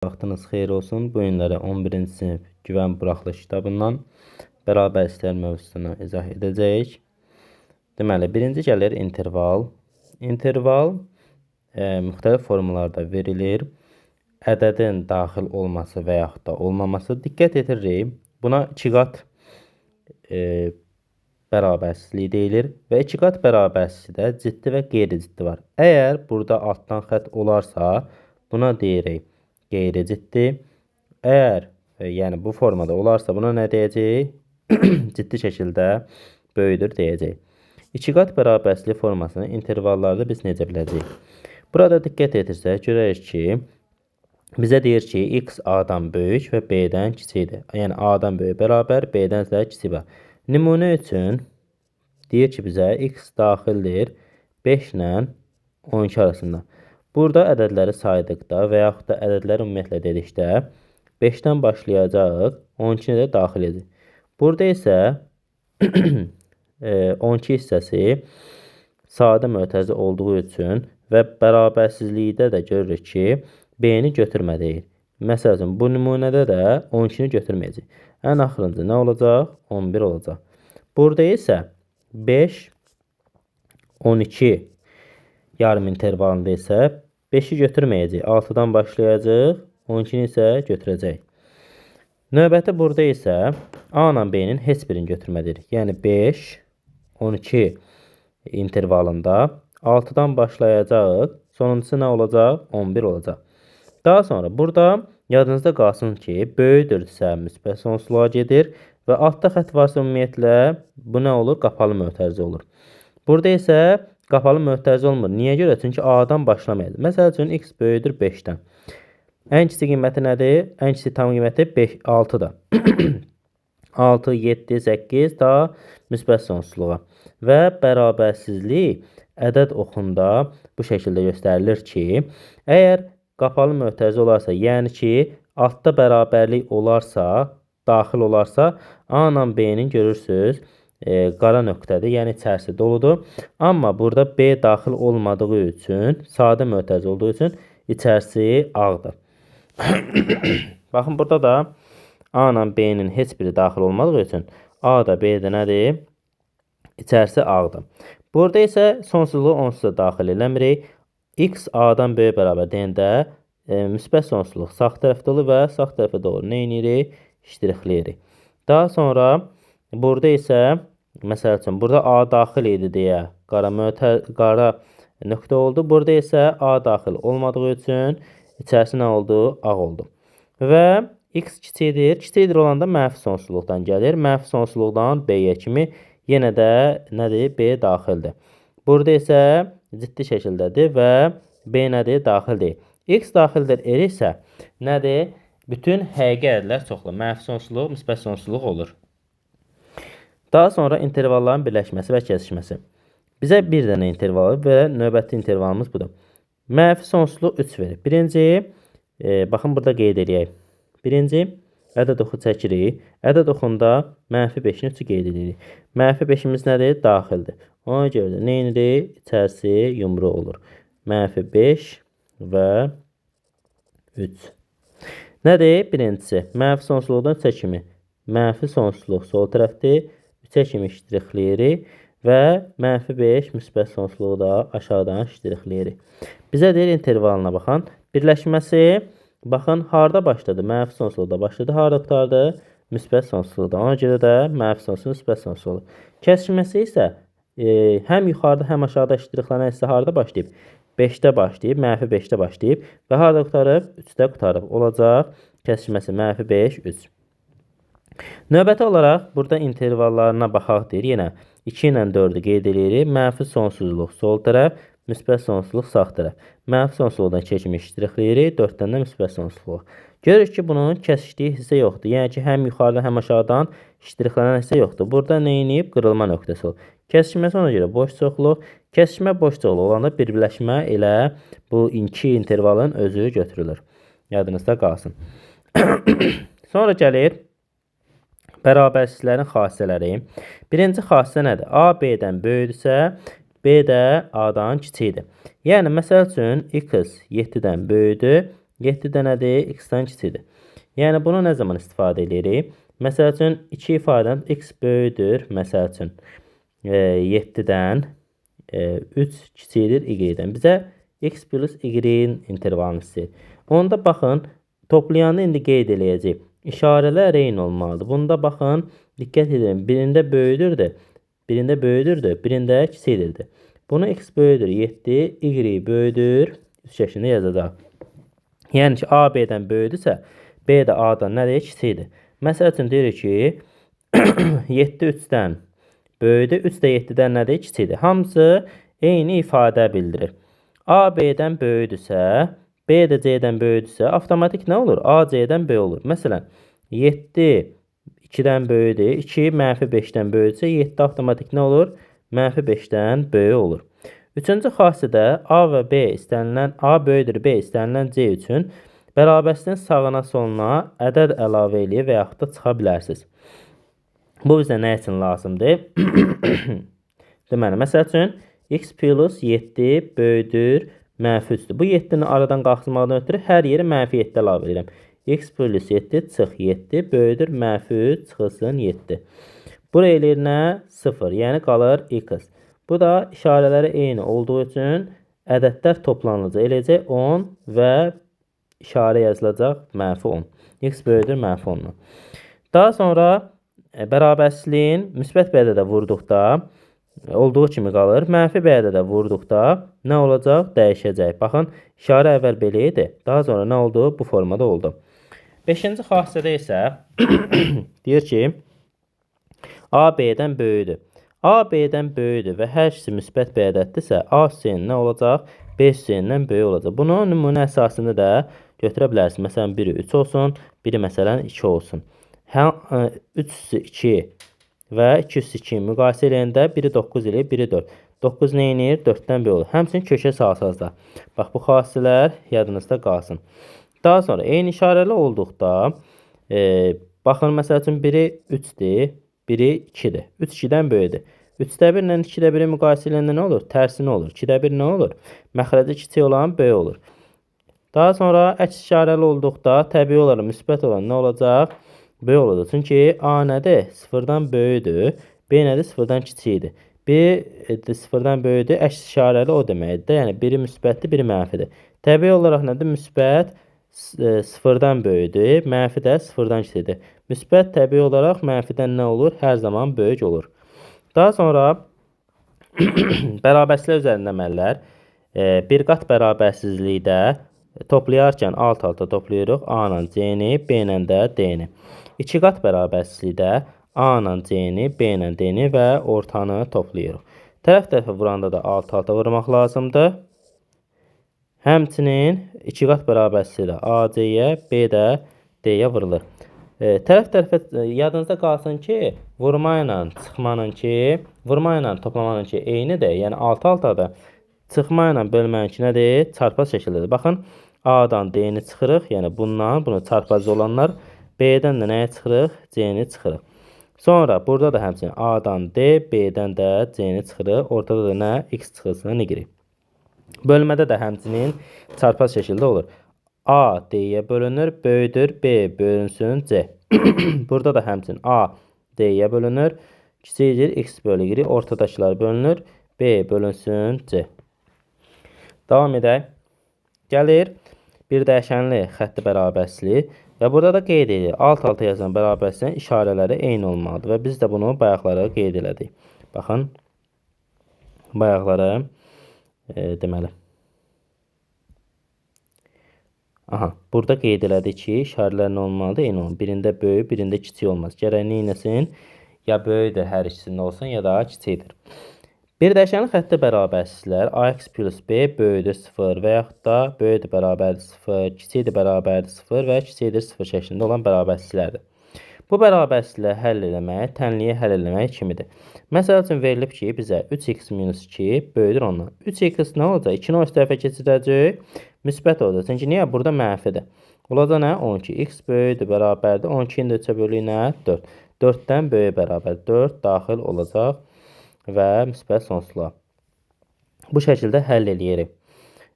Vaxtınız xeyir olsun. Bu günləri 11-ci sinif güvən buraxılış kitabından bərabər hissələr mövzusunu izah edəcəyik. Deməli, birinci gəlir interval. İnterval müxtəlif formalarda verilir. Ədədin daxil olması və yaxud da olmaması. Diqqət yetiririk. Buna 2 qat bərabərsizliyi deyilir və 2 qat bərabərsizlikdə ciddi və qeyri-ciddi var. Əgər burada altdan xətt olarsa, buna deyirik qeyri-ciddi. Əgər yəni bu formada olarsa, buna nə deyəcəyik? Ciddi şəkildə böyüdür deyəcəyik. 2 qat bərabərsizlik formasını intervallarda biz necə biləcəyik? Burada diqqət etirsək, görərik ki, bizə deyir ki, x a-dan böyük və b-dən kiçikdir. Yəni a-dan böyük bərabər, b-dən isə kiçik var. Nümunə üçün deyir ki, bizə x daxildir 5 ilə 12 arasında. Burada ədədləri saydıqda və yaxud da ədədləri ümumiyyətlə dedikdə 5-dən başlayacaq, 12-ni də daxil edəcək. Burada isə 12 hissəsi sadə mötərizə olduğu üçün və bərabərsizlikdə də görürük ki, b-ni götürmədəyik. Məsələn, bu nümunədə də 12-ni götürməyəcək. Ən axırıncı nə olacaq? 11 olacaq. Burada isə 5, 12 yarım intervalında isə 5-i götürməyəcək. 6-dan başlayacaq, 12-ni isə götürəcək. Növbəti burada isə A ilə B-nin heç birini götürmədik. Yəni 5, 12 intervalında 6-dan başlayacaq, sonuncusu nə olacaq? 11 olacaq. Daha sonra burada yadınızda qalsın ki, böyüdürsə müsbət sonsuzluğa gedir və altda xətt varsa ümumiyyətlə bu nə olur? Qapalı mötərizə olur. Burada isə qapalı mötərizə olmur. Niyə görə? Çünki A-dan başlamayacaq. Məsəl üçün x böyüdür 5-dən. Ən kiçik qiyməti nədir? Ən kiçik tam qiyməti 6-dır. 6, 7, 8 daha müsbət sonsuzluğa. Və bərabərsizlik ədəd oxunda bu şəkildə göstərilir ki, əgər qapalı mötərizə olarsa, yəni ki, altda bərabərlik olarsa, daxil olarsa, A ilə B-nin görürsünüz, qara nöqtədir, yəni içərisi doludur. Amma burada B daxil olmadığı üçün, sadə mötərizə olduğu üçün içərisi ağdır. Baxın, burada da A ilə B-nin heç biri daxil olmadığı üçün A da B də nədir? İçərisi ağdır. Burada isə sonsuzluğu onsuz da daxil eləmirik. X A-dan böyük bərabər deyəndə müsbət sonsuzluq sağ tərəfdə olur və sağ tərəfə doğru nə edirik? İştirixləyirik. Daha sonra burada isə, məsəl üçün, burada A daxil idi deyə qara nöqtə oldu. Burada isə A daxil olmadığı üçün içərisi nə oldu? Ağ oldu. Və x kiçikdir. Kiçikdir olanda mənfi sonsuzluqdan gəlir. Mənfi sonsuzluqdan B-yə kimi yenə də nədir? B daxildir. Burada isə ciddi şəkildədir və B nədir? Daxil deyil. X daxildir isə nədir? Bütün həqiqi ədədlər çoxlu. Mənfi sonsuzluq, müsbət sonsuzluq olur. Daha sonra intervalların birləşməsi və kəsişməsi. Bizə bir dənə interval və növbəti intervalımız budur. Mənfi sonsuzluq 3 verir. Birinci, baxın burada qeyd edək. Birinci, ədəd oxu çəkirik. Ədəd oxunda mənfi 5-in 3-ü qeyd edirik. Mənfi 5-imiz nədir? Daxildir. Ona görə də nə edirik? İçərisi yumru olur. Mənfi 5 və 3. Nədir? Birincisi, mənfi sonsuzluqdan 3-ə kimi. Mənfi sonsuzluq sol tərəfdir. 3-ə kimi iştirixləyirik və mənfi 5 müsbət sonsuzluğu da aşağıdan iştirixləyirik. Bizə deyir intervalına baxın. Birləşməsi, baxın, harada başladı? Mənfi sonsuzluqda başladı. Harada qutardı? Müsbət sonsuzluqda. Ona görə də mənfi sonsuzluq, müsbət sonsuzluq. Kəsişməsi isə həm yuxarıda, həm aşağıda iştirixlənən isə harada başlayıb? 5-də başlayıb, mənfi 5-də başlayıb və harada qutarıb? 3-də qutarıb. Olacaq kəsişməsi mənfi 5, 3. Növbəti olaraq burada intervallarına baxaq deyir. Yenə 2 ilə 4-ü qeyd edirik. Mənfi sonsuzluq sol tərəf, müsbət sonsuzluq sağ tərəf. Mənfi sonsuzluqdan 2 kimi iştirixləyirik, 4-dən də müsbət sonsuzluq. Görürük ki, bunun kəsişdiyi hissə yoxdur. Yəni ki, həm yuxarıdan, həm aşağıdan iştirixlənən hissə yoxdur. Burada nə edib? Qırılma nöqtəsi olur. Kəsişməsi ona görə boş çoxluq. Kəsişmə boş çoxluq olanda birləşmə elə bu iki intervalın özü götürülür. Yadınızda qalsın. Sonra gəlir bərabərsizliklərin xassələri. Birinci xassə nədir? A B-dən böyükdürsə, B də A-dan kiçikdir. Yəni, məsəl üçün, x 7-dən böyükdür, 7 də nədir? X-dən kiçikdir. Yəni bunu nə zaman istifadə edirik? Məsəl üçün 2 ifadədən x böyüdür. Məsəl üçün 7-dən 3 kiçikdir y-dən. Bizə x plus y-in intervalını istəyir. Onda baxın, toplayanda indi qeyd eləyəcək. İşarələr eyni olmalıdır. Bunda baxın, diqqət edin. Birində böyüdürdü, birində kiçikdirdi. Bunu x böyüdür 7, y böyüdür 3 şəklində yazacaq. Yəni ki, A B-dən böyüdürsə, B də A-dan nədir? Kiçikdir. Məsəl üçün deyirik ki, 7 3-dən böyüdür, 3 də 7-dən nədir? Kiçikdir. Hamısı eyni ifadə bildirir. A B-dən böyüdürsə, B də C-dən böyüdürsə, avtomatik nə olur? A C-dən B olur. Məsələn, 7 2-dən böyüdür, 2 -5-dən böyüdürsə, 7 avtomatik nə olur? -5-dən böyük olur. Üçüncü xassədə A və B istənilən, A böyüdür B istənilən C üçün bərabərsinin sağına soluna ədəd əlavə eləyir və yaxud da çıxa bilərsiniz. Bu bizə nə üçün lazımdır? Deməli, məsəl üçün x plus 7 böyüdür -3-dür. Bu 7-ni aradan qalxırmaqdan ötürü hər yeri -7 əlavə edirəm. X plus 7 çıx 7 böyüdür -3 çıxılsın 7. Bura eləyir nə? 0. Yəni qalır x. Bu da işarələri eyni olduğu üçün ədədlər toplanılacaq. Eləcək 10 və işarə yazılacaq -10. X böyüdür -10. Daha sonra bərabərsizliyin müsbət bir ədədə vurduqda olduğu kimi qalır. Mənfi bir ədədə vurduqda nə olacaq? Dəyişəcək. Baxın, işarə əvvəl belə idi. Daha sonra nə oldu? Bu formada oldu. 5-ci xassədə isə deyir ki, A B-dən böyüdür. A B-dən böyüdür və hər ikisi müsbət bir ədəddirsə, A hüseyin nə olacaq? B hüseyindən böyük olacaq. Bunu nümunə əsasında da götürə bilərsiniz. Məsələn, biri 3 olsun, biri məsələn 2 olsun. 3 üstü 2 və 2 üstü 2 müqayisə eləyəndə biri 9 eləyir, biri 4. 9 nə edir? 4-dən böyük olur. Həmçinin kökə salsaz da. Bax, bu xassələr yadınızda qalsın. Daha sonra eyni işarəli olduqda, baxın, məsəl üçün biri 3-dir, biri 2-dir. 3 2-dən böyüdür. 3-də 1 ilə 2-də 1-i müqayisə edəndə nə olur? Tərsi nə olur? 2-də 1 nə olur? Məxrəci kiçik olan böyük olur. Daha sonra əks işarəli olduqda təbii olaraq müsbət olan nə olacaq? Böyük olacaq. Çünki A nədir? 0-dan böyüdür. B nədir? 0-dan kiçikdir. B 0-dan böyüdür. Əks işarəli o deməkdir. Yəni biri müsbətdir, biri mənfidir. Təbii olaraq nədir? Müsbət 0-dan böyüdür. Mənfi də 0-dan kiçikdir. Müsbət təbii olaraq mənfidən nə olur? Hər zaman böyük olur. Daha sonra bərabərsizlik üzərində əməllər. Bir qat bərabərsizlikdə toplayarkən alt-alta toplayırıq A ilə C-ni, B ilə də D-ni. 2 qat bərabərsizlikdə A ilə C-ni, B ilə D-ni və ortanı toplayırıq. Tərəf-tərəfə vuranda da alt-alta vurmaq lazımdır. Həmçinin 2 qat bərabərsizlikdə A C-yə, B də D-yə vurulur. Tərəf-tərəfə yadınızda qalsın ki, vurma ilə çıxmanınki, vurma ilə toplamanınki eynidir. Yəni alt-altadır. Çıxma ilə bölmənki nədir? Çarpaz şəkildedir. Baxın, A-dan D-ni çıxırıq. Yəni bundan, bunu çarpaz olanlar. B-dən də nəyə çıxırıq? C-ni çıxırıq. Sonra burada da həmçinin A-dan D, B-dən də C-ni çıxırıq. Ortada da nə? X çıxılsın Y. Bölmədə də həmçinin çarpaz şəkildə olur. A D-yə bölünür, böyüdür, B bölünsün C. Burada da həmçinin A D-yə bölünür, kiçikdir, X bölü Y, ortadakılar bölünür, B bölünsün C. Davam edək. Gəlir bir dəyişənli xətti bərabərsizlik və burada da qeyd edir. Alt-alta yazılan bərabərsizliyin işarələri eyni olmalıdır və biz də bunu bayaqlara qeyd elədik. Baxın, bayaqlara deməli. Aha, burada qeyd elədik ki, işarələr nə olmalıdır? Eyni olmalıdır. Birində böyük, birində kiçik olmaz. Gərək nə etsin? Ya böyükdür hər ikisində olsun, ya da kiçikdir. Bir dəyişənli xəttdə bərabərsizlər AX plus B böyüdür 0 və yaxud da böyüdür bərabərdir 0, kiçikdir bərabərdir 0 və kiçikdir 0 şəklində olan bərabərsizlərdir. Bu bərabərsizləri həll eləmək, tənliyi həll eləmək kimidir. Məsəl üçün verilib ki, bizə 3x minus 2 böyüdür ondan. 3x nə olacaq? 2-ni o tərəfə keçirəcək, müsbət olacaq. Çünki niyə? Burada mənfidir. Olacaq nə? 12. X böyüdür bərabərdir. 12-ni də 3-ə bölük nə? 4. 4-dən böyük bərabər. 4 daxil olacaq və müsbət sonsuzluğa. Bu şəkildə həll eləyirik.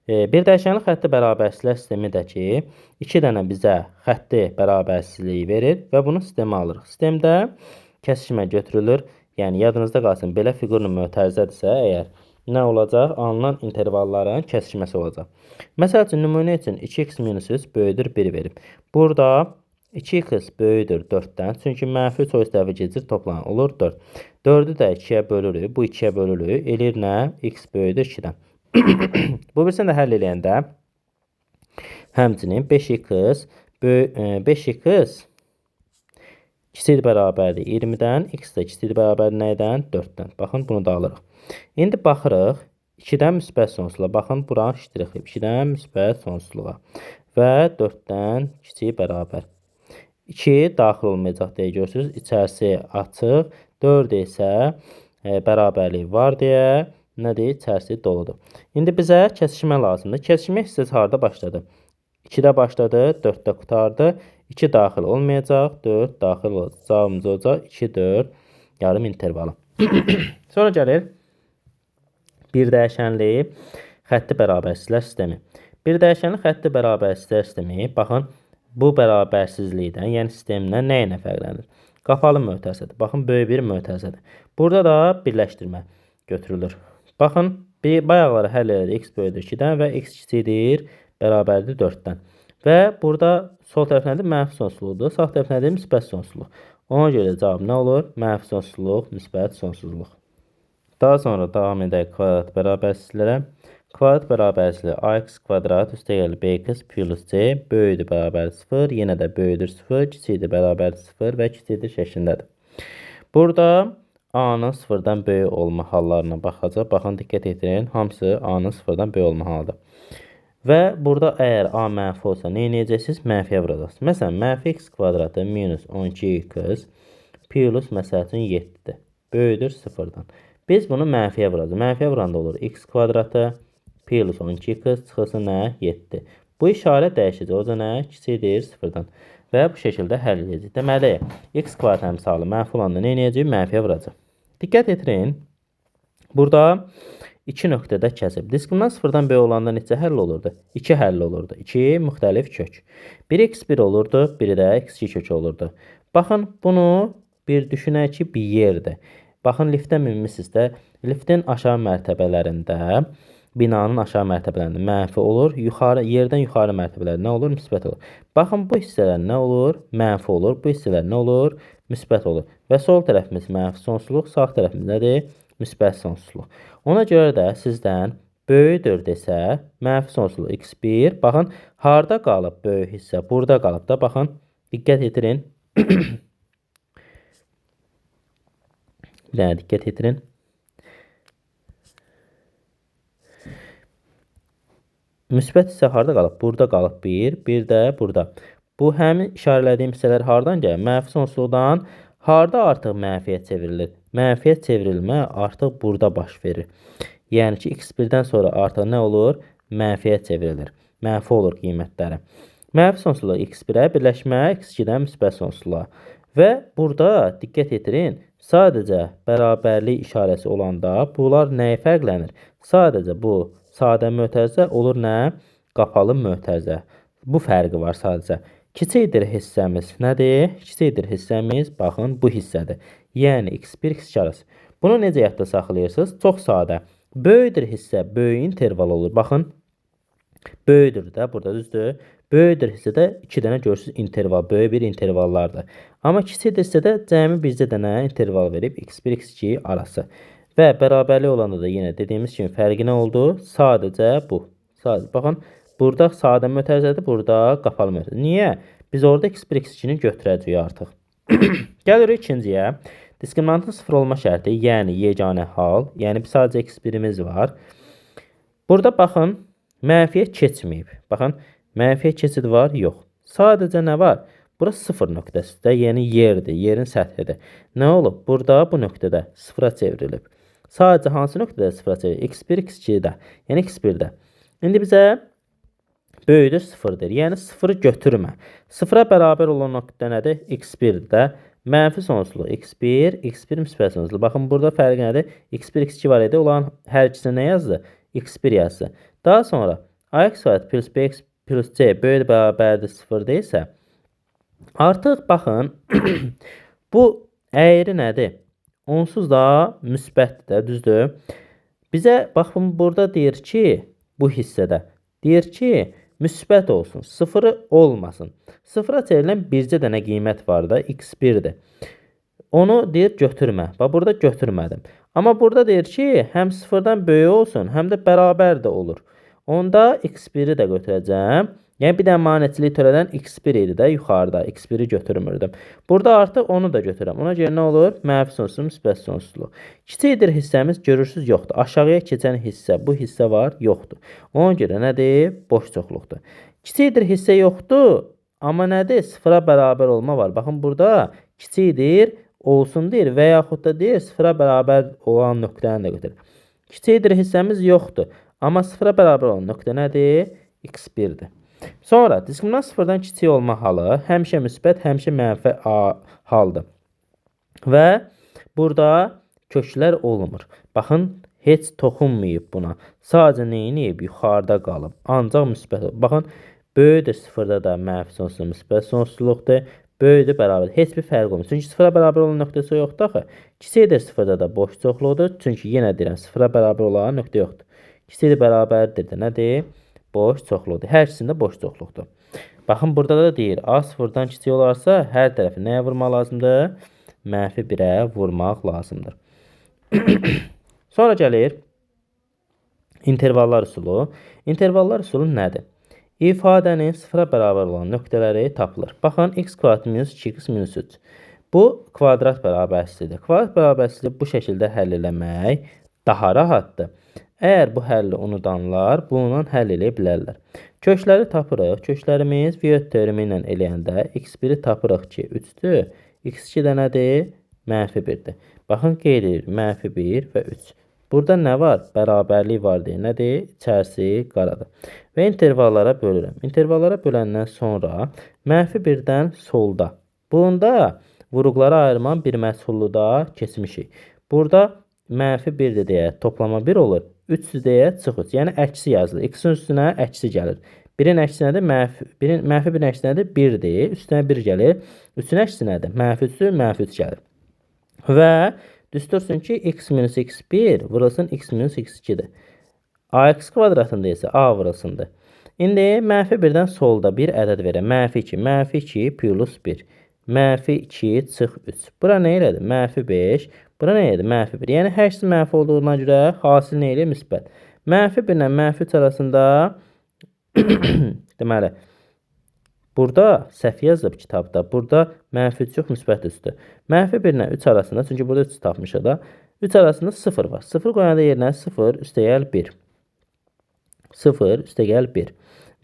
Bir dəyişənli xətti bərabərsizlər sistemidəki 2 dənə bizə xətti bərabərsizliyi verir və bunu sistemə alırıq. Sistemdə kəsişmə götürülür. Yəni yadınızda qalsın, belə fiqurun mötərizədirsə əgər nə olacaq? Alınan intervalların kəsişməsi olacaq. Məsəl üçün nümunə üçün 2x minus 3 böyüdür 1 verib. Burada 2x böyüdür 4-dən. Çünki mənfi 3 o tərəfə keçir, toplanır olur 4. 4-ü də 2-yə bölürük. Bu 2-yə bölürük. Eləyir nə? X böyüdür 2-dən. Bu birisini də həll eləyəndə həmçinin 5x kiçik bərabərdir 20-dən, x də kiçik bərabərdir nədən? 4-dən. Baxın, bunu da alırıq. İndi baxırıq 2-dən müsbət sonsuzluğa. Baxın, buranı iştirik. 2-dən müsbət sonsuzluğa və 4-dən kiçik bərabər. 2 daxil olmayacaq deyə görürsünüz. İçərisi açıq, 4 isə bərabərlik var deyə nədir? İçərisi doludur. İndi bizə kəsişmə lazımdır. Kəsişmə hissəsi harda başladı? 2-də başladı, 4-də qutardı. 2 daxil olmayacaq, 4 daxil olacaq. Cavabımız olacaq 2, 4 yarım intervalı. Sonra gəlir bir dəyişənli xətti bərabərsizlər sistemi. Bir dəyişənli xətti bərabərsizlər sistemi, baxın, bu bərabərsizlikdən, yəni sistemdən nə ilə fərqlənir? Qapalı mötərizədir. Baxın, böyük bir mötərizədir. Burada da birləşdirmə götürülür. Baxın, bayaqları həll elədik. X böyüdür 2-dən və x kiçikdir, bərabərdir 4-dən. Və burada sol tərəf nədir? Mənfi sonsuzluqdur. Sağ tərəf nədir? Müsbət sonsuzluq. Ona görə cavab nə olur? Mənfi sonsuzluq, müsbət sonsuzluq. Daha sonra davam edək kvadrat bərabərsizlərə. Kvadrat bərabərsizliyi ax kvadrat üstəgəl bx plus c böyüdür bərabər 0, yenə də böyüdür 0, kiçikdir bərabər 0 və kiçikdir şəklindədir. Burada a-nın 0-dan böyük olma hallarına baxacaq. Baxın, diqqət etirin. Hamısı a-nın 0-dan böyük olma halıdır. Və burada əgər a mənfi olsa nə edəcəksiniz? Mənfiyə vuracaqsınız. Məsələn, mənfi x kvadratı minus 12x plus məsəl üçün 7-dir. Böyüdür 0-dan. Biz bunu mənfiyə vuracaq. Mənfiyə vuranda olur x kvadratı plus 12x çıxılsın nə? 7. Bu işarə dəyişəcək. O da nə? Kiçikdir 0-dan. Və bu şəkildə həll edəcək. Deməli, x kvadrat əmsalı mənfi olanda nə edəcək? Mənfiyə vuracaq. Diqqət etirin. Burada 2 nöqtədə kəsib. Diskriminant 0-dan böyük olanda neçə həll olurdu? 2 həll olurdu. 2 müxtəlif kök. Biri x1 olurdu, biri də x2 kökü olurdu. Baxın, bunu bir düşünək ki, bir yerdir. Baxın, liftə minmisinizdə, liftin aşağı mərtəbələrində, binanın aşağı mərtəbələrində mənfi olur. Yerdən yuxarı mərtəbələr nə olur? Müsbət olur. Baxın, bu hissələr nə olur? Mənfi olur. Bu hissələr nə olur? Müsbət olur. Və sol tərəfimiz mənfi sonsuzluq, sağ tərəfimiz nədir? Müsbət sonsuzluq. Ona görə də sizdən böyüdür desə, mənfi sonsuzluq x1. Baxın, harda qalıb böyük hissə? Burada qalıb da. Baxın, diqqət etirin. Bir dənə diqqət etirin. Müsbət hissə harda qalıb? Burada qalıb 1, bir də burada. Bu həmin işarələdiyim hissələr hardan gəlir? Mənfi sonsuzluqdan harda artıq mənfiyə çevrilir? Mənfiyə çevrilmə artıq burada baş verir. Yəni ki, x1-dən sonra artıq nə olur? Mənfiyə çevrilir. Mənfi olur qiymətləri. Mənfi sonsuzluq x1-ə birləşmə x2-dən müsbət sonsuzluğa. Və burada diqqət etirin, sadəcə bərabərlik işarəsi olanda bunlar nəyə fərqlənir? Sadəcə bu sadə mötərizə olur nə? Qapalı mötərizə. Bu fərqi var sadəcə. Kiçikdir hissəmiz nədir? Kiçikdir hissəmiz, baxın, bu hissədir. Yəni x1, x2 arası. Bunu necə yadda saxlayırsınız? Çox sadə. Böyüdür hissə, böyük interval olur. Baxın, böyüdür də, burada düzdür. Böyüdür hissədə 2 dənə görürsünüz interval, böyük bir intervallardır. Amma kiçikdir hissədə cəmi bircə dənə interval verib x1, x2 arası. Və bərabərlik olanda da yenə dediyimiz kimi fərqi nə oldu? Sadəcə bu. Sadəcə, baxın, burada sadə mötərizədir, burada qapalı mötərizədir. Niyə? Biz orada x1, x2-ni götürəcəyik artıq. Gəlirik ikinciyə. Diskriminantın 0 olma şərti, yəni yeganə hal, yəni sadəcə x1-imiz var. Burada baxın, mənfiyə keçməyib. Baxın, mənfiyə keçid var? Yox. Sadəcə nə var? Burası 0 nöqtəsində, yəni yerdir, yerin səthidir. Nə olub? Burada bu nöqtədə 0-a çevrilib. Sadəcə hansı nöqtədə 0-a çevrilib? x1, x2-də, yəni x1-də. İndi bizə böyüdür 0-dir, yəni 0-ı götürmə. 0-a bərabər olan nöqtə nədir? x1-də. Mənfi sonsuzluq x1, x1 müsbət sonsuzluq. Baxın, burada fərqi nədir? x1, x2 var idi. Olan hər ikisini nə yazdı? x1 yazdı. Daha sonra ax kvadrat plus bx plus c böyük bərabərdir 0 deyilsə, artıq baxın, bu əyri nədir? Onsuz da müsbətdir də, düzdür? Bizə baxın, burada deyir ki, bu hissədə deyir ki, müsbət olsun, sıfırı olmasın. Sıfıra çevrilən bircə dənə qiymət var da, x1-dir. Onu deyir götürmə. Bax, burada götürmədim. Amma burada deyir ki, həm sıfırdan böyük olsun, həm də bərabər də olur. Onda x1-i də götürəcəm. Yəni, bir dənə maneçilik törədən x1 idi də yuxarıda. x1-i götürmürdüm. Burada artıq onu da götürürəm. Ona görə nə olur? Mənfi sonsuzluq, müsbət sonsuzluq. Kiçikdir hissəmiz görürsüz yoxdur. Aşağıya keçən hissə, bu hissə var, yoxdur. Ona görə nədir? Boş çoxluqdur. Kiçikdir hissə yoxdur. Amma nədir? Sıfıra bərabər olma var. Baxın, burada kiçikdir olsun deyir və yaxud da deyir sıfıra bərabər olan nöqtəni də götürür. Kiçikdir hissəmiz yoxdur. Amma sıfıra bərabər olan nöqtə nədir? x1-dir. Sonra diskriminant sıfırdan kiçik olma halı həmişə müsbət, həmişə mənfi haldır. Və burada köklər olmur. Baxın, heç toxunmayıb buna. Sadəcə neyiniyib? Yuxarıda qalıb. Ancaq müsbət olur. Baxın, böyükdür sıfırda da mənfi sonsuzluq, müsbət sonsuzluqdur. Böyükdür bərabər. Heç bir fərq olmur. Çünki sıfıra bərabər olan nöqtəsi yoxdur axı. Kiçikdir sıfırda da boş çoxluqdur. Çünki yenə deyirəm, sıfıra bərabər olan nöqtə yoxdur. Kiçikdir bərabərdir də nədir? Boş çoxluqdur. Hər ikisində boş çoxluqdur. Baxın, burada da deyir, a sıfırdan kiçik olarsa, hər tərəfi nəyə vurmaq lazımdır? Mənfi 1-ə vurmaq lazımdır. Sonra gəlir intervallar üsulu. İntervallar üsulu nədir? İfadənin sıfıra bərabər olan nöqtələri tapılır. Baxın, x kvadrat minus 2x minus 3. Bu kvadrat bərabərsizliyidir. Kvadrat bərabərsizliyi bu şəkildə həll eləmək daha rahatdır. Əgər bu həlli unudanlar bununla həll eləyə bilərlər. Kökləri tapırıq. Köklərimiz viyot teoremi ilə eləyəndə x1-i tapırıq ki, 3-dür. x2 də nədir? Mənfi 1-dir. Baxın, qeyd edir, mənfi 1 və 3. Burada nə var? Bərabərlik var deyə nədir? İçərisi qaradır. Və intervallara bölürəm. Intervallara böləndən sonra mənfi 1-dən solda. Bunda vuruqlara ayırman bir məsullu da keçmişik. Burada mənfi 1 deyə toplama 1 olur. 3 deyə çıx 3. Yəni, əksi yazılır. X-in üstünə əksi gəlir. 1-in əksi nədir? Mənfi 1-in əksi nədir? 1-dir. Üstünə 1 gəlir. 3-ün əksi nədir? Mənfi 3-dür. Mənfi 3 gəlir. Və düz dursun ki, x minus x1 vurulsun x minus x2-dir. Ax kvadratında isə a vurulsundur. İndi mənfi 1-dən solda bir ədəd verəm. Mənfi 2. Mənfi 2 plus 1. Mənfi 2 çıx 3. Bura nə elədir? Mənfi 5. Bura nə edir? Mənfi 1. Yəni, hər ikisi mənfi olduğuna görə hasil nə edir? Müsbət. Mənfi 1 ilə mənfi 3 arasında deməli, burada səhv yazılıb kitabda. Burada mənfi 3 yox, müsbət 3-dür. Mənfi 1 ilə 3 arasında, çünki burada 3 tapmışıq da, 3 arasında 0 var. 0 qoyanda yerinə 0 üstəgəl 1. 0 üstəgəl 1.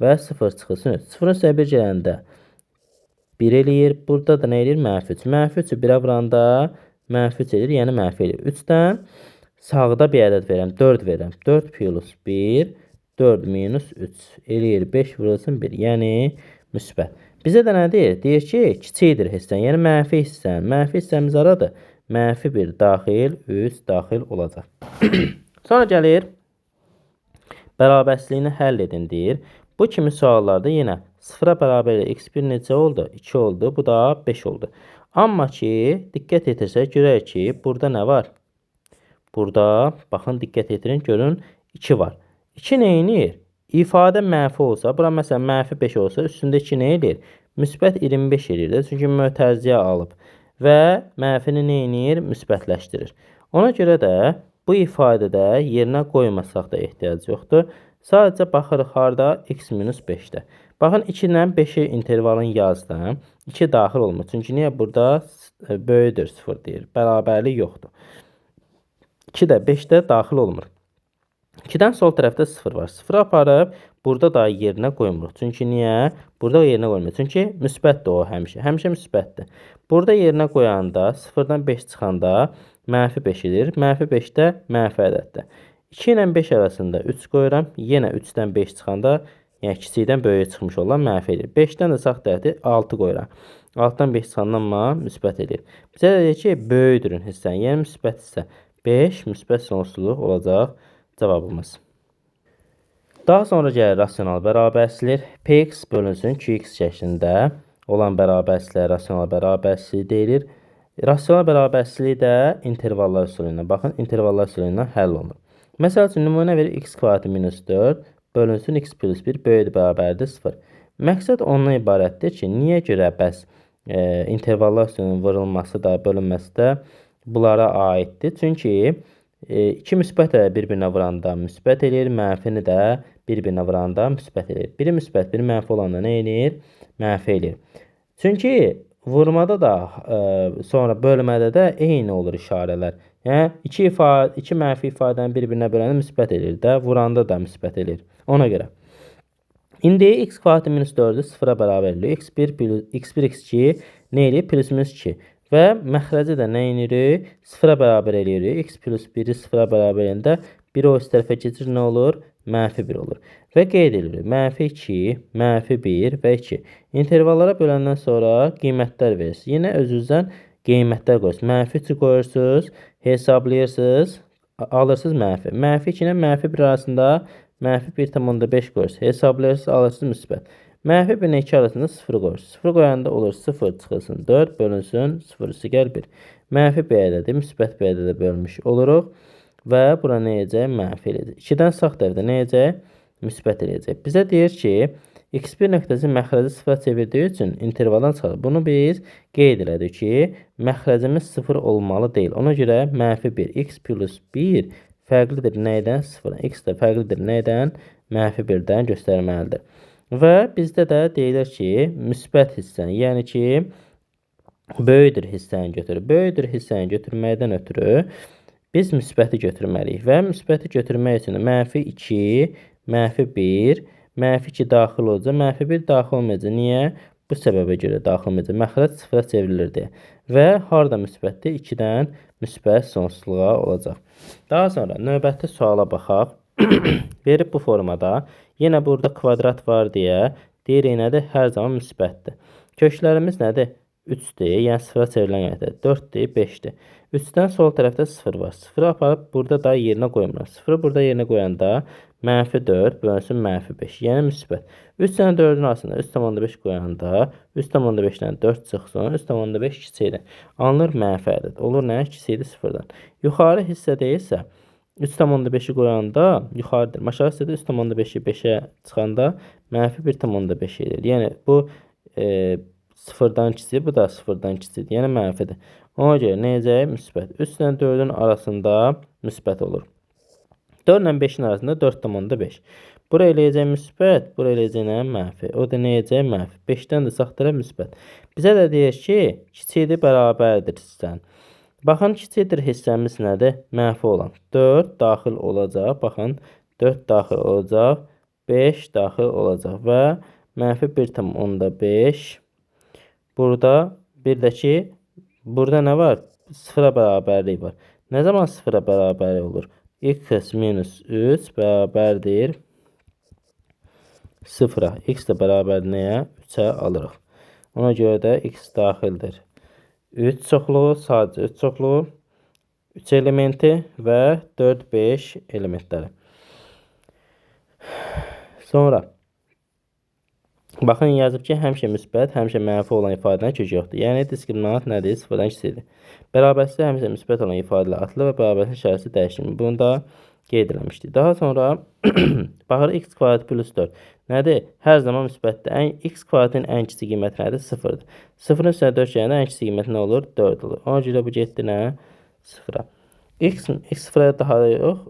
Və 0 çıxılsın 3. 0-ın üstəgəl 1 gələndə 1 eləyir. Burada da nə eləyir? Mənfi 3. Mənfi 3-ü 1-ə vuranda mənfi 3 edir, yəni mənfi edir. 3-dən sağda bir ədəd verirəm, 4 verirəm. 4 plus 1, 4 minus 3 eləyir, 5 vurulsun 1, yəni müsbət. Bizə də nə deyir? Deyir ki, kiçikdir hissən, yəni mənfi hissən. Mənfi hissəmiz aradır. Mənfi 1 daxil, 3 daxil olacaq. Sonra gəlir, bərabərsizliyini həll edin deyir. Bu kimi suallarda yenə sıfıra bərabər x1 necə oldu? 2 oldu, bu da 5 oldu. Amma ki, diqqət etirsək, görək ki, burada nə var? Burada, baxın, diqqət etirin, görün, 2 var. 2 nə edir? İfadə mənfi olsa, bura məsələn mənfi 5 olsa, üstündə 2 nə edir? Müsbət 25 edir də, çünki mötərizəyə alıb. Və mənfini nə edir? Müsbətləşdirir. Ona görə də bu ifadədə yerinə qoymasaq da ehtiyac yoxdur. Sadəcə baxırıq harda? X minus 5-də. Baxın, 2 ilə 5-i intervalın yazdım. 2 daxil olmur. Çünki niyə burada böyüdür 0 deyir. Bərabərlik yoxdur. 2 də 5-də daxil olmur. 2-dən sol tərəfdə 0 var. 0 aparıb burada da yerinə qoymuruq. Çünki niyə? Burada yerinə qoymuruq. Çünki müsbətdir o həmişə. Həmişə müsbətdir. Burada yerinə qoyanda 0-dan 5 çıxanda mənfi 5 edir. Mənfi 5-də mənfi ədəddir. 2 ilə 5 arasında 3 qoyuram. Yenə 3-dən 5 çıxanda, yəni kiçikdən böyüyə çıxmış olan mənfi edir. 5-dən də sağ tərəfdə 6 qoyuram. 6-dan 5 çıxandan amma müsbət edir. Bizə deyir ki, böyüdürün hissən, yəni müsbət hissə. 5 müsbət sonsuzluq olacaq cavabımız. Daha sonra gəlir rasional bərabərsizlik. Px bölünsün qx şəklində olan bərabərsizliyə rasional bərabərsizlik deyilir. Rasional bərabərsizlik də intervallar üsulu ilə, baxın, intervallar üsulu ilə həll olunur. Məsəl üçün, nümunə verir x kvadratı minus 4 bölünsün x plus 1 böyüdür bərabərdir 0. Məqsəd ondan ibarətdir ki, niyə görə bəs intervallar üsulunun vurulması da, bölünməsi də bunlara aiddir? Çünki iki müsbət bir-birinə vuranda müsbət eləyir, mənfini də bir-birinə vuranda müsbət eləyir. Biri müsbət, biri mənfi olanda nə eləyir? Mənfi eləyir. Çünki vurmada da, sonra bölmədə də eyni olur işarələr. Yəni, iki mənfi ifadəni bir-birinə böləni müsbət eləyir də, vuranda da müsbət eləyir. Ona görə. İndi x kvadratı minus 4-ü 0-a bərabər eləyir. x1, x2 nə eləyir? Plus minus 2. Və məxrəci də nə edirik? 0-a bərabər eləyirik. X plus 1-i 0-a bərabər eləyəndə 1 o üst tərəfə keçir, nə olur? Mənfi 1 olur. Və qeyd edilir. Mənfi 2, mənfi 1 və 2. İntervallara böləndən sonra qiymətlər verirsiniz. Yenə özünüzdən qiymətlər qoyursunuz. Mənfi 3 qoyursunuz, hesablayırsınız, alırsınız mənfi. Mənfi 2 ilə mənfi 1 arasında mənfi 1,5 qoyursunuz. Hesablayırsınız, alırsınız müsbət. Mənfi 1 ilə 2 arasında 0 qoyursunuz. 0 qoyanda olur 0 çıxılsın 4 bölünsün 0 gəl 1. Mənfi B-dədir, müsbət B-də də bölmüş oluruq. Və bura nə edəcək? Mənfi eləyəcək. 2-dən sağ tərəfdə nə edəcək? Müsbət eləyəcək. Bizə deyir ki, x1 nöqtəsi məxrəci 0-a çevirdiyi üçün intervaldan çıxarır. Bunu biz qeyd elədik ki, məxrəcimiz 0 olmalı deyil. Ona görə mənfi 1, x plus 1 fərqlidir nəydən? 0-dan. X də fərqlidir nəydən? Mənfi 1-dən göstərməlidir. Və bizdə də deyilir ki, müsbət hissəni, yəni ki, böyüdür hissəni götürür. Böyüdür hissəni götürməkdən ötürü biz müsbəti götürməliyik. Və müsbəti götürmək üçün mənfi 2, mənfi 1, mənfi 2 daxil olacaq, mənfi 1 daxil olmayacaq. Niyə? Bu səbəbə görə daxil olmayacaq. Məxrəc 0-a çevrilir deyə. Və harada müsbətdir? 2-dən müsbət sonsuzluğa olacaq. Daha sonra növbəti suala baxaq. Verib bu formada. Yenə burada kvadrat var deyə deyir nədir? Hər zaman müsbətdir. Köklərimiz nədir? 3-dür, yəni 0-a çevrilən qiymətdir. 4-dür, 5-dir. 3-dən sol tərəfdə 0 var. 0-ı aparıb burada da yerinə qoymuram. 0-ı burada yerinə qoyanda mənfi 4 bölünsün mənfi 5. Yəni müsbət. 3 ilə 4-ün arasında 3,5 qoyanda 3,5-dən 4 çıxsın. 3,5 kiçikdir. Alınır mənfi ədəd. Olur nə? Kiçikdir 0-dan. Yuxarı hissə deyilsə 3,5-i qoyanda yuxarıdır. Aşağı hissədə 3,5-i 5-ə çıxanda mənfi 1,5 edir. Yəni bu 0-dan kiçik, bu da 0-dan kiçikdir. Yəni mənfidir. Ona görə nə edəcək? Müsbət. 3 ilə 4-ün arasında müsbət olur. 4 ilə 5-in arasında 4,5. Bura eləyəcək müsbət, bura eləyəcək nə? Mənfi. O da nə edəcək? Mənfi. 5-dən də sağ tərəf müsbət. Bizə də deyir ki, kiçikdir, bərabərdir hissənin. Baxın, kiçikdir hissəmiz nədir? Mənfi olan. 4 daxil olacaq. Baxın, 4 daxil olacaq. 5 daxil olacaq. Və mənfi 1,5. Burada bir də ki, burada nə var? 0-a bərabərlik var. Nə zaman 0-a bərabərlik olur? X minus 3 bərabərdir 0-a. X də bərabər nəyə? 3-ə alırıq. Ona görə də x daxildir. 3 çoxluğu, sadəcə 3 çoxluğu, 3 elementi və 4-5 elementləri. Sonra baxın, yazıb ki, həmişə müsbət, həmişə mənfi olan ifadədən kök yoxdur. Yəni, diskriminant nədir? 0-dan kiçikdir. Bərabərsizlik həmişə müsbət olan ifadələr atılır və bərabərsizlik işarəsi dəyişilmir. Bunu da qeyd eləmişdik. Daha sonra baxır, x kvadrat plus 4 nədir? Hər zaman müsbətdir. X kvadratın ən kiçik qiyməti nədir? 0-dır. 0-ın üstünə 4 gələndə ən kiçik qiyməti nə olur? 4 olur. Ona görə bu getdi nə? 0-a. X 0-a daha yox.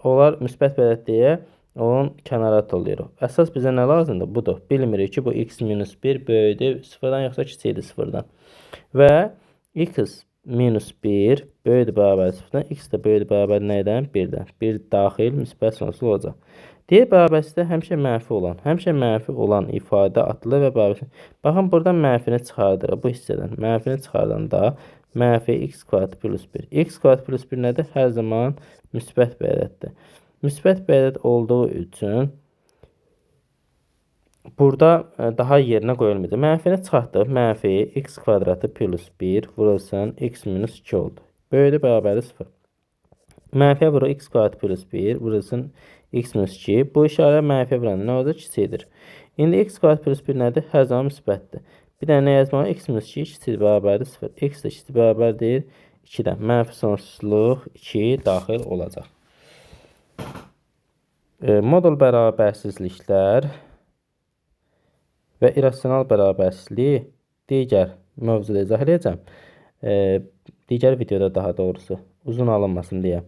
Onlar müsbət bələt deyə onun kənara tollayırıq. Əsas bizə nə lazımdır? Budur. Bilmirik ki, bu x minus 1 böyüdür 0-dan yoxsa kiçikdir 0-dan. Və x minus 1 böyüdür bərabər 0-dan. X də böyüdür bərabər nəydən? 1-dən. 1 daxil müsbət sonsuz olacaq. Deyir, bərabərsizlikdə həmişə mənfi olan ifadə atılır və bərabərsizlik. Baxın, buradan mənfini çıxardırıq bu hissədən. Mənfini çıxardanda mənfi x kvadrat plus 1. X kvadrat plus 1 nədir? Hər zaman müsbət bir ədəddir. Müsbət bir ədəd olduğu üçün burada daha yerinə qoyulmayacaq. Mənfini çıxartdıq. Mənfi x kvadratı plus 1 vurulsun x minus 2 oldu. Böyüdür bərabərdir 0. Mənfiyə vurur x kvadrat plus 1 vurulsun x minus 2. Bu işarə mənfi vuranda nə olacaq? Kiçikdir. İndi x kvadrat plus 1 nədir? Hər zaman müsbətdir. Bir də nə yazmalı? X minus 2 kiçikdir, bərabərdir 0. X də kiçikdir, bərabərdir 2-dən. Mənfi sonsuzluq 2 daxil olacaq. Modul bərabərsizliklər və irrasional bərabərsizliyi digər mövzuda izah edəcəm. Digər videoda daha doğrusu uzun alınmasın deyə.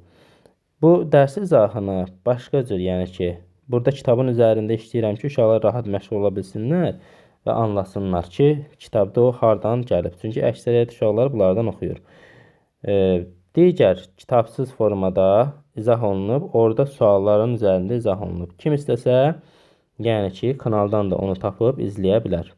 Bu dərsi izahını başqa cür, yəni ki, burada kitabın üzərində işləyirəm ki, uşaqlar rahat məşğul ola bilsinlər və anlasınlar ki, kitabda o hardan gəlib. Çünki əksəriyyət uşaqlar bunlardan oxuyur. Digər kitabsız formada izah olunub, orada sualların üzərində izah olunub. Kim istəsə, yəni ki, kanaldan da onu tapıb izləyə bilər.